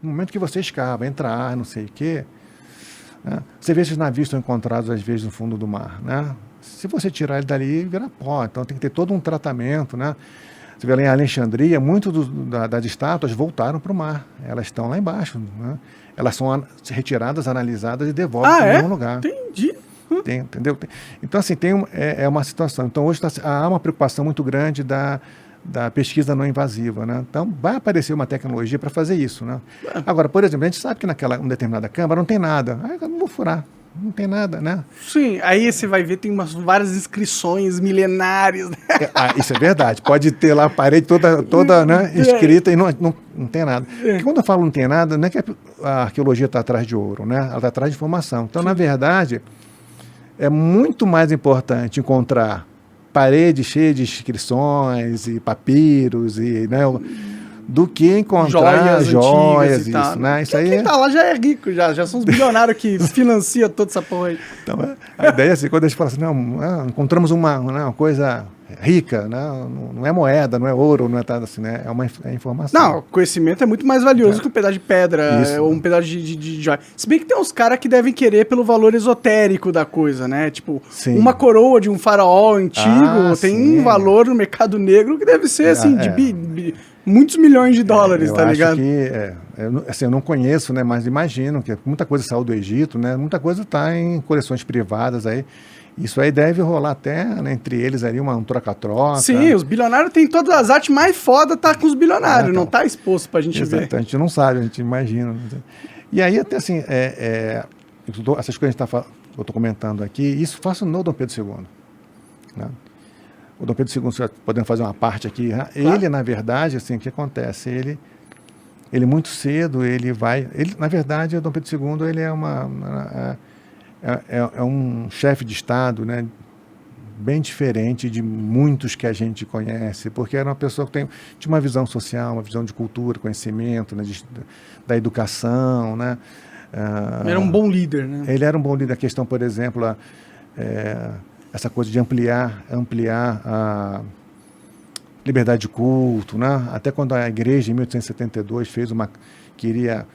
No momento que você escava, entra ar, não sei o quê, né? Você vê esses navios são encontrados às vezes no fundo do mar, né? Se você tirar ele dali, vira pó. Então tem que ter todo um tratamento, né? Você vê lá em Alexandria, muitas das estátuas voltaram para o mar. Elas estão lá embaixo, né? Elas são retiradas, analisadas e devolvem para o mesmo lugar. Entendi. Entendeu? Então, assim, é uma situação. Então, hoje há uma preocupação muito grande da pesquisa não invasiva, né? Então, vai aparecer uma tecnologia para fazer isso, né? Agora, por exemplo, a gente sabe que naquela determinada câmara não tem nada. Aí eu não vou furar. Não tem nada, né? Sim, aí você vai ver, tem várias inscrições milenares. Né? Isso é verdade. Pode ter lá a parede toda né, escrita e não tem nada. Porque quando eu falo não tem nada, não é que a arqueologia está atrás de ouro, né? Ela está atrás de informação. Então, na verdade, é muito mais importante encontrar paredes cheias de inscrições e papiros e, né, do que encontrar joias e tal. Isso, né? Isso aí quem tá lá já é rico, já são os bilionários que financiam toda essa porra aí. Então, a ideia é assim, quando a gente fala assim, não, encontramos uma coisa rica, né? Não é moeda, não é ouro, não é nada assim, né? É informação. Não, conhecimento é muito mais valioso que um pedaço de pedra ou um pedaço de joia. Se bem que tem uns caras que devem querer pelo valor esotérico da coisa, né? Tipo, uma coroa de um faraó antigo tem um valor no mercado negro que deve ser, assim, de muitos milhões de dólares, tá ligado? Eu não conheço, né, mas imagino que muita coisa saiu do Egito, né, muita coisa está em coleções privadas aí. Isso aí deve rolar até, né, entre eles ali um troca-troca. Sim, os bilionários têm todas as artes mais foda, tá com os bilionários, então, não tá exposto pra gente ver. A gente não sabe, a gente imagina. E aí até assim, essas coisas que eu tô comentando aqui, isso fascinou Dom Pedro II, né? O Dom Pedro II, podemos fazer uma parte aqui, né? Ele, na verdade, assim, o que acontece? Ele muito cedo, na verdade, o Dom Pedro II, ele é um chefe de Estado, né, bem diferente de muitos que a gente conhece, porque era uma pessoa que tinha uma visão social, uma visão de cultura, conhecimento, né, da educação, né? Ele era um bom líder, né? Ele era um bom líder. A questão, por exemplo, essa coisa de ampliar a liberdade de culto, né? Até quando a igreja, em 1872, queria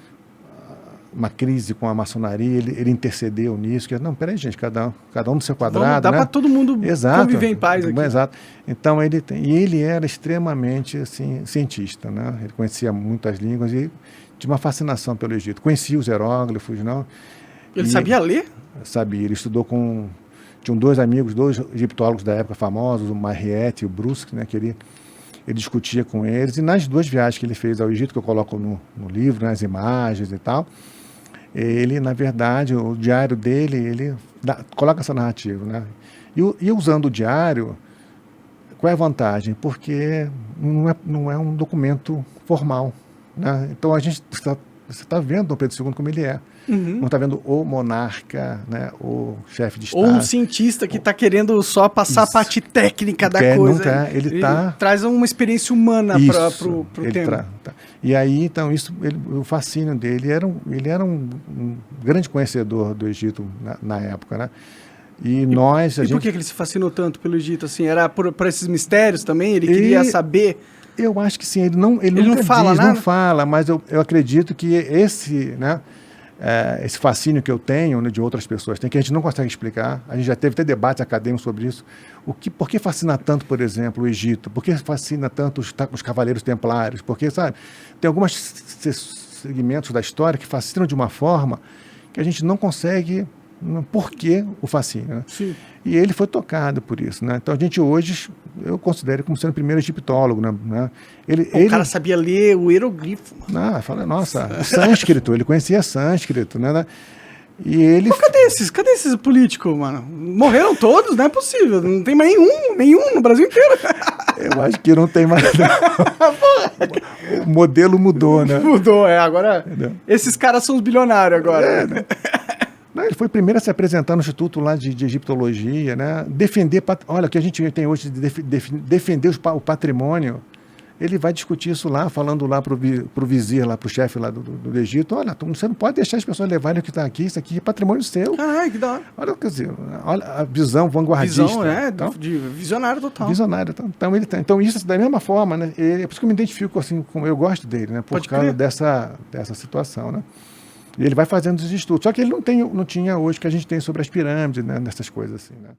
uma crise com a maçonaria, ele intercedeu nisso, não, peraí, gente, cada um no seu quadrado, dá né? para todo mundo conviver em paz aqui. Exato. Então, ele era extremamente, assim, cientista, né? Ele conhecia muitas línguas e tinha uma fascinação pelo Egito. Conhecia os hieróglifos, não? Ele sabia ler? Sabia, ele estudou tinham dois egiptólogos da época famosos, o Mariette e o Brusque, né, que ele discutia com eles, e nas duas viagens que ele fez ao Egito, que eu coloco no livro, né, as imagens e tal, ele, na verdade, o diário dele, ele coloca essa narrativa, né? E usando o diário, qual é a vantagem? Porque não é um documento formal, né? Então você está vendo Dom Pedro II como ele é. Uhum. Não está vendo o monarca, né, o chefe de Estado. Ou um cientista que está querendo só passar a parte técnica da coisa. Ele traz uma experiência humana para o tema. E aí, então, o fascínio dele, ele era um grande conhecedor do Egito na época, né? E por que ele se fascinou tanto pelo Egito? Assim, era por esses mistérios também? Ele queria saber... Eu acho que sim, ele nunca fala nada? Não fala, mas eu acredito que esse fascínio que eu tenho, né, de outras pessoas, que a gente não consegue explicar. A gente já teve até debates acadêmicos sobre isso. Por que fascina tanto, por exemplo, o Egito? Por que fascina tanto os cavaleiros templários? Porque, sabe, tem alguns segmentos da história que fascinam de uma forma que a gente não consegue... Por que o fascínio? Né? Sim. E ele foi tocado por isso, né? Então a gente hoje, eu considero como sendo o primeiro egiptólogo, né? O cara sabia ler o hieroglifo. Nossa, sânscrito, ele conhecia sânscrito, né? E ele... Pô, cadê esses políticos, mano? Morreram todos? Não é possível, não tem mais nenhum no Brasil inteiro. Eu acho que não tem mais não. O modelo mudou, né? Mudou, agora esses caras são os bilionários agora. Né? Ele foi o primeiro a se apresentar no Instituto lá de Egiptologia, né? Olha, o que a gente tem hoje de defender o patrimônio ele vai discutir isso lá, falando lá pro vizir, lá pro chefe lá do Egito, olha, você não pode deixar as pessoas levarem o que está aqui, isso aqui é patrimônio seu. Caralho, que da hora. Olha, quer dizer, olha a visão vanguardista. Visão, então, de visionário total. Visionário. Então isso da mesma forma, né? É por isso que eu me identifico assim, eu gosto dele, né? Por causa dessa situação, né? E ele vai fazendo os estudos. Só que ele não tinha hoje o que a gente tem sobre as pirâmides, né? Nessas coisas assim, né?